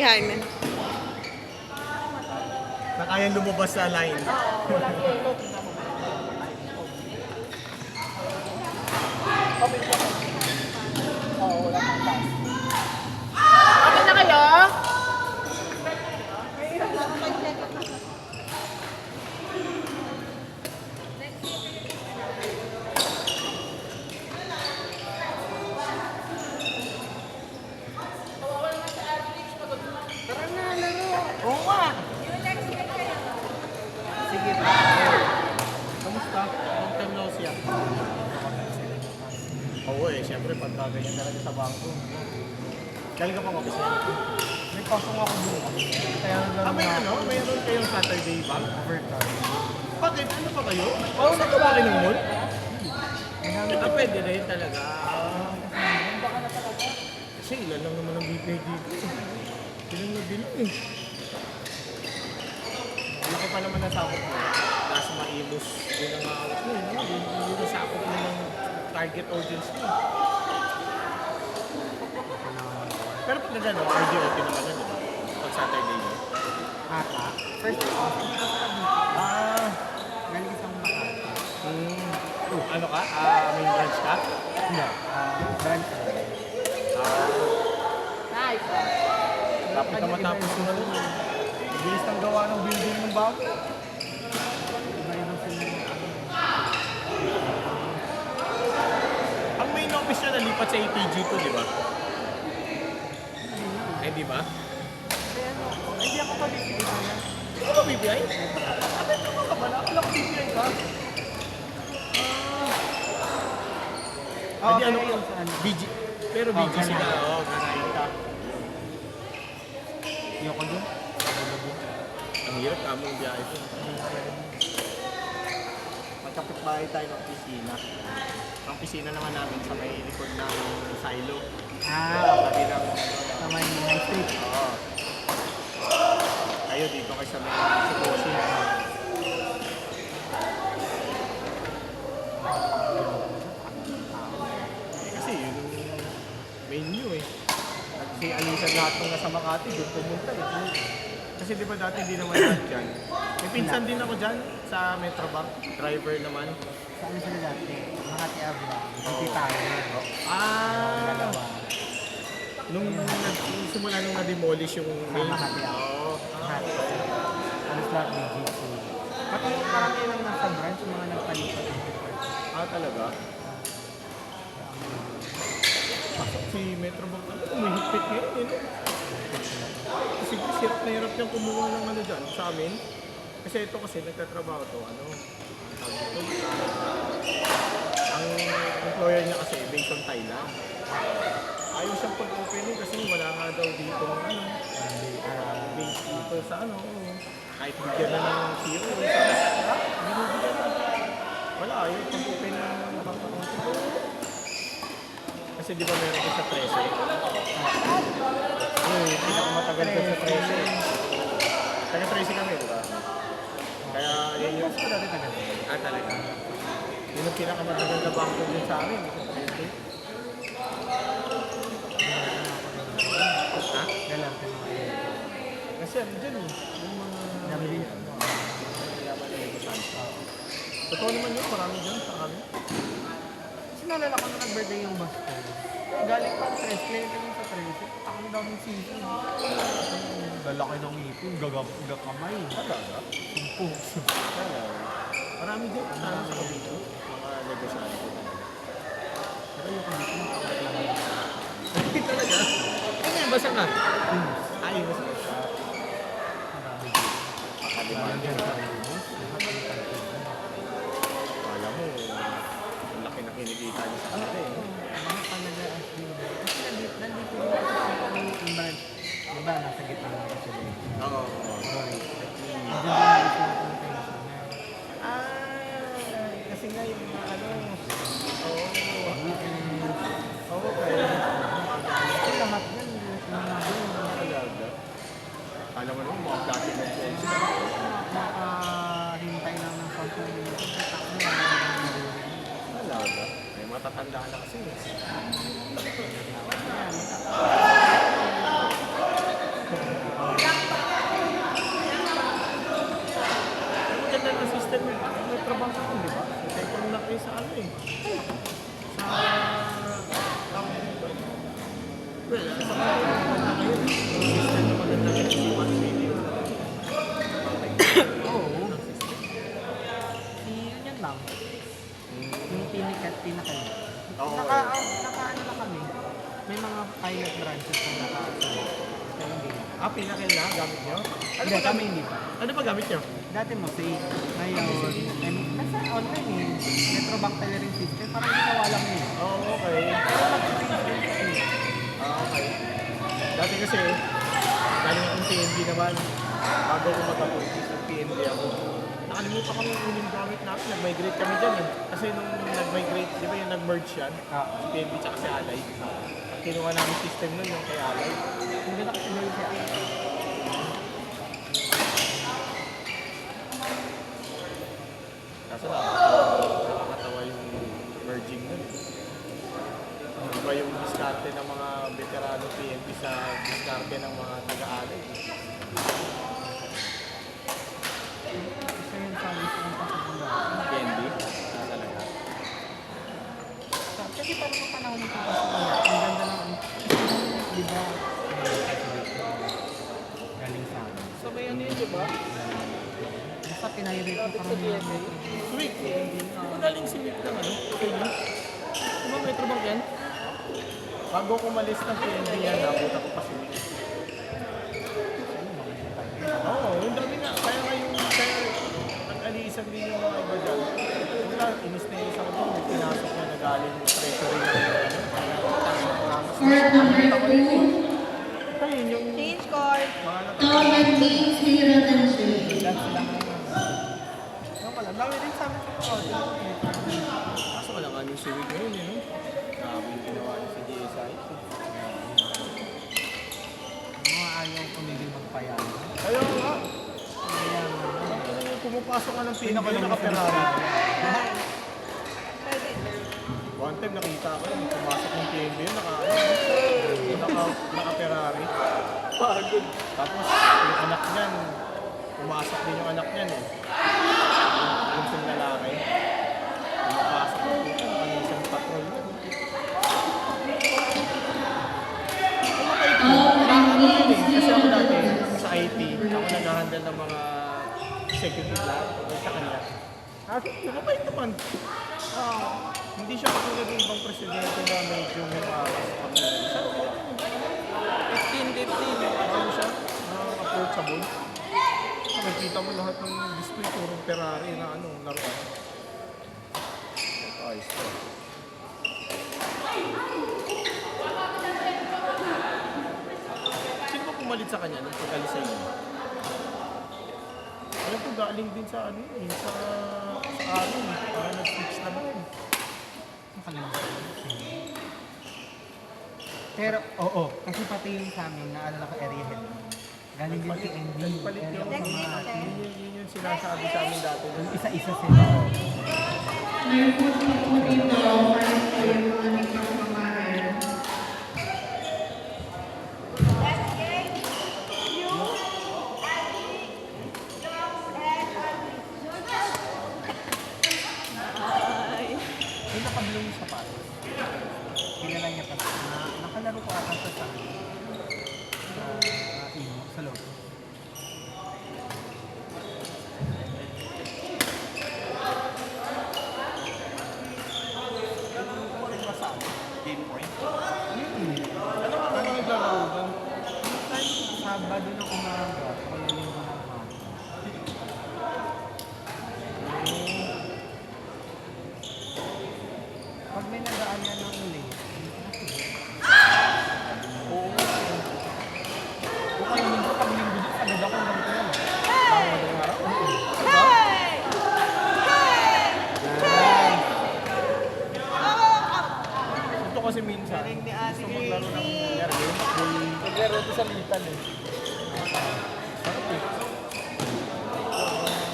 kalalakihan. Na kayang lumabas sa line. Okay na kayo? Tara na, laro. Oo nga! Sige. Kamusta? Long time no siya. Oo eh, siyempre pagka ganyan talaga sa bangko. Galing ka pang office yan? May pasok ako doon. Kaya lang May ano? Mayroon kayong Saturday bang? overtime. Bakit? Ano pa kayo? Oo, sa ba kayo ng mall? Pwede rin talaga. Kasi ilan lang naman ang bibigay dito. Ilan na bilang eh. Laki pa naman ang sakop mo. Tapos maibos din ang hawak mo. Yun ang sakop mo ng target audience mo. Pero pag gano'n, RDOT naman na, di ba? Pag Saturday mo. Ata. First time ako. Galing isang Makati. Ano ka? Main branch ka? Hindi. Branch. Nice. Dapat na matapos yung ano. Bilis ng gawa ng building ng bago. Iba-ibang sila. Ang main office niya nalipat sa APG2, di ba? Eh, di ba? Hindi ako pabibigay ko yan. Hindi ka ba BPI? Bakit naman ka ba? Nakakala ko BPI ka. Hindi ano yun sa ano. BG. Pero BG sila. Oo, ganahin ka. Ayoko doon. Ang hirap kamo yung biyahe ko. Magkapit bahay tayo ng opisina. Ang opisina naman namin sa may likod ng silo. Sabi lang. Sa may high street. Oo. Kayo dito kayo sa may Sukosi. Kasi yun main nyo eh. Kasi alisan lahat ng nasa Makati, doon pumunta eh. Kasi di ba dati hindi naman lahat dyan. May pinsan din ako dyan sa Metrobank. Driver naman. Saan sila dati? Makati Abra. Hindi tayo. Ah! Nung simula nung na-demolish yung main. Makati Abra. Oo. Makati. Alas lahat BGC. Pati yung karamihan lang nasa branch, yung mga nagpalipat ng department. Talaga? Si Metrobank ano, umihigpit ngayon eh, no? Kasi hirap na hirap niyang kumuha ng ano dyan sa amin. Kasi ito kasi nagtatrabaho to, ano, ang employer niya kasi based on Thailand. Ayaw siyang pag-opening kasi wala nga daw dito ng ano, based dito sa ano, kahit bigyan na ng CEO, binibigyan na. Wala, ayaw pag-open ng nakaka-account. Kasi di ba meron ko sa 13? Pinakamatagal ko sa 13. Taga-13 kami, di ba? Kaya yun yung... talaga. Yun yung pinakamatagal na bangko din sa amin. Ha? Galang ka naman. Kasi ano dyan eh. Yung mga... Yaman na yung saan. Totoo naman yun, marami dyan sa amin. Kasi naalala ko na nag-birthday yung bus ko. Galing pa 3, kaya kami sa 13. Takang daming sisi. Lalaki ng ipon, gagakamay. Talaga? Sumpong. Marami dyan. Sana sa kabito. Mga negosyante ko talaga. Pero yung kabito mo, kawat lang yun. Talaga? Ano yan? Basa ka? Ay, basa ka. Marami. Pakaliman Dyan sa Ramos. Kala mo, ang laki na kinikita niya sa kanila eh. Mga talaga as yun. Kasi nandito yung branch. Diba, nasa gitna ng kasi din. Oo. Sorry. Diyan din yung ito ng Kasi nga yung mga ano, Oo, kaya. Kasi lahat yan, mga doon. talaga. Kala mo naman, mga dati ng Chelsea. Makahintay lang ng 10 minutos. Talaga. May matatanda na kasi. Ayan. noon, di ba? Second na kayo sa ano eh. Sa... Well, sa maganda kayo. System na maganda kayo. Si One Video. Oo. Yun yan lang. Yung pinaka. Oo. Naka-ano na kami. May mga pilot branches na naka-ano. Kaya hindi na. Pinakil na gamit nyo? Hindi, kami hindi pa. Ano ba gamit nyo? Dati mo, say, ngayon, nasa online eh. Metrobank tailoring system, parang ginawa lang yun. Okay. Pero mag-change din siya eh. Okay. Dati kasi, galing akong PNB naman. Bago ako mag-apprentice ng PNB ako. Nakalimutan ko yung uling gamit natin. Nag-migrate kami dyan eh. Kasi nung nag-migrate, di ba yung nag-merge yan? Si PNB tsaka si Alay. Ang kinuha namin system nun yung kay Alay. Hindi na kasi meron siya. Kaso nakakatawa yung merging nun. Iba yung diskarte ng mga veterano PNP sa diskarte ng mga taga-alay. Isa yun sa amin sa pagkakula. PNB? Talaga. Kasi parang yung panahon ng pagkakula, ang ganda ng, di ba, galing sa amin. Sabay ano yun, di ba? Basta pinahirate ko parang yung Sweet. Magaling si Mick ng ano? PNB. Ano ba Metrobank yan? Bago ko umalis ng PNB yan, nabuta ko pa si Mick. Oo, yung dami nga. Kaya nag-alisan din yung mga iba dyan. Wala, inis na inis ako doon. Pinasok niya na galing yung treasury na yung ano. Court number 2, Ayun yung Change court. mga Tom and James Hirotenshi. lahat sila ngayon. Ano pala, dami rin sa amin sa pagkakula. Kaso wala nga yung siwig ngayon eh, no? Grabe yung ginawa niya sa GSI. Mga ayaw tumigil magpayaan. Kaya nga, Kaya pumapasok ka ng PNB naka-Ferrari. One time nakita ko yung pumasok ng PNB naka-Ferrari. Pagod. Tapos yung anak niyan, pumasok din yung anak niyan eh. Yung siyang lalaki. Pumapasok ng puto, nakalisang patrol na. Kasi ako dati sa IT, ako nag-handle ng mga security lab sa kanya. At mabait naman. Hindi siya katulad ng ibang presidente na medyo may aras. Siya, 15-15. Ano siya? Approachable. Nakikita mo lahat ng display, puro Ferrari na ano, laruan. Ayos to. Sino ba pumalit sa kanya nung pag-alis sa inyo? Alam ko galing din sa ano eh, sa amin. Parang nag-switch na ba yun? Pero, oo, kasi pati yung sa amin, naalala ko area head. Galing din si ND. Nagpalit Area yung of mga yun yung sinasabi sa amin dati. isa-isa sila. Meron po po dito para sa yung mga nagpapamaral. Yung nakablong sa patos. Kilala niya pa na nakalaro ko ata sa amin. Sa loob. Game point. Ano Ano naglalaro doon? Sabado ng umaga, o linggo ng umaga. Pag may nagaan yan ng uli, Oo. kung kayo linggo, pag linggo doon, agad ako ng ganito yan. Madaling araw. Ito kasi minsan, gusto maglaro ng nangyari. Naglaro ito sa litan eh. Sarap eh.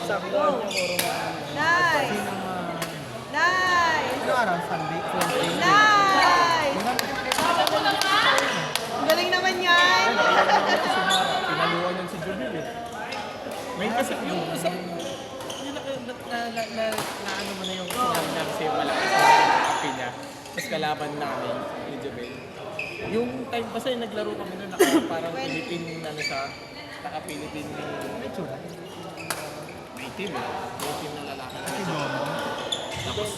Sabi ko, Nice! sino Nice! ano araw? Sunday? Wednesday? Nice! Wala Ang galing naman yan! Pinaluan yan si Jubil eh. May kasi yung isa, yung ano mo na yung sinabi namin sa'yo malakas na yung kape niya. Tapos kalaban namin, ni Jabel. Yung time kasi naglaro kami nun, parang Philippine, ano siya, naka-Philippine May tsura. may team eh. May team na lalaki. Si Domo. Tapos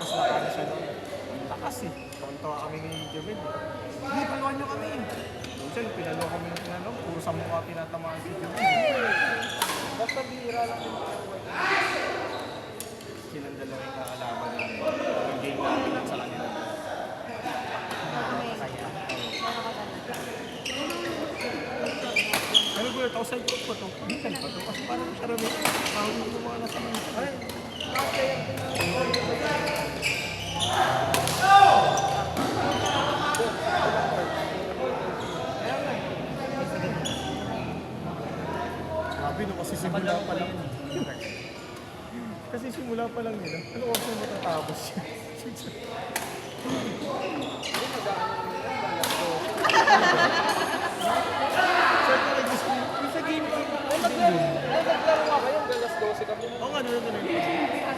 nakano siya nun. Ang lakas eh. Tontawa kami ni Jabel. Hindi, paluan nyo kami. Minsan, pinalo kami ng pinalo. Puro sa mukha tinatamaan si Jabel. Basta bihira lang din. Silang dalawa yung kakalaban namin. Yung game namin lang sa kanila. Ano ko yun? Outside court pa to? Minsan pa to? Kasi parang karami. Parang yung mga nasa mga. Ay! Grabe no, kasi simula pa lang. Kasi simula pa lang nila. Ano oras na matatapos yun? Sa game pa. Naglaro nga kayo, galas 12 kami. Oo nga, doon.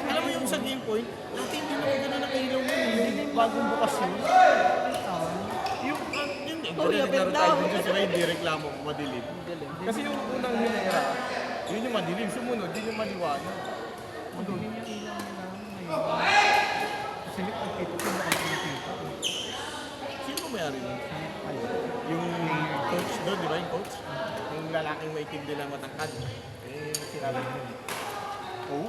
Alam mo yung sa game point, dati hindi naman gano'n ang ilaw mo. Hindi bagong bukas yun. Yung, yun eh. Oh, yeah, Naglaro but tayo now- dun sila, hindi reklamo kung madilim. Kasi yung unang hinera, yun yung madilim. Sumunod, yun yung maliwanag. Madulim yung ilaw nila ngayon. Kasi nagtitipin na kami nakita. Sino may-ari nun? Yung coach doon, di ba yung coach? Yung lalaking may team din na matangkad. Eh, sinabi niya. Oo?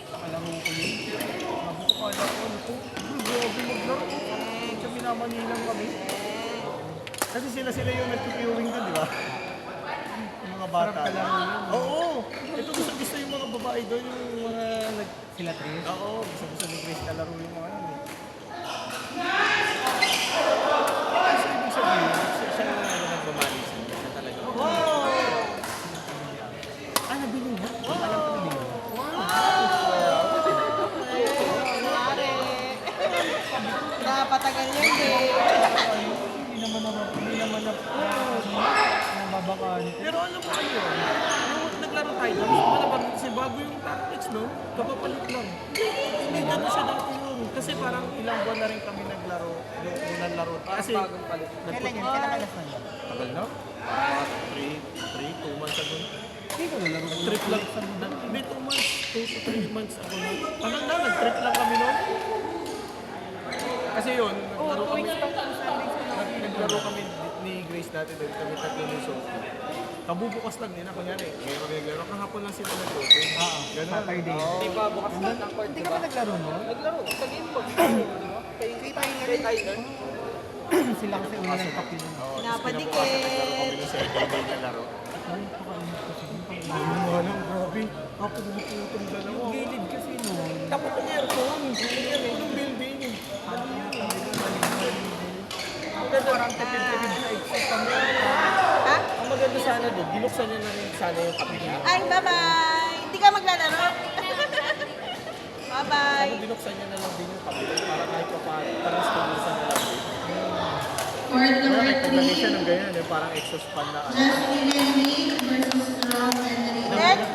Nakalaro ko yun. Sabi ko kala ko ano to. Grabe maglaro. Sa minamanilang kami. Kasi sila yung nagpipiwing doon, di ba? Yung mga bata. Sarap kalaro yun. Oo! Ito gusto yung mga babae doon, yung mga nag... Sila Tris. Oo, gusto ni Grace na laro yung mga yun eh. Kasi ibig sabihin, siya yung nagmamanage siya talaga. Ah, nabili niya? Alam ko na din. Mare. Napatagal yan eh. Hindi naman nababakante. Pero alam mo kayo, yung naglaro tayo, malabar kasi bago yung tactics, no? Kapapalit lang. Hindi gano'n siya dati yun. Kasi parang ilang buwan na rin kami naglaro, yung unang laro. Kasi, Bagong palit. Kailan yun? Kailan kalas na yun? tagal na? 2 months ago. Hindi ko nalaro. Nag-trip lang. Hindi, 2 months. 2 to 3 months ago na. Tagal na, nag-trip lang kami noon. Kasi yun, naglaro kami. Naglaro kami ni Grace dati doon. Kami tatlo ni Sophie. Kabubukas lang nila. Kunyari, ngayon kami naglaro. Kahapon lang sila nag-open. Ganun. Saturday. Di ba bukas na ng court? Hindi ka ba naglaro nun? Naglaro. Sa game po. Kay Tyler. Sila kasi una ng kapil. Oo, tapos Napadikit. kinabukasan, naglaro kami ng second day na laro. Ano nga lang, grabe. Ako bumuputong dalawa. Gilid kasi nun. Tapos ng aircon. Yung building. Parang tipid-tipid sa exhaust kami. Ha? Ang maganda sana doon, binuksan niya na rin sana yung kapila. Ay, bye-bye. Hindi ka maglalaro? Bye-bye. Ano binuksan niya na lang din yung kapila para kahit pa parang stabilisan na lang din. Court number Naglagay siya 3, ng ganyan, parang exhaust fan na ano. Justin Henry versus Ron Henry. Next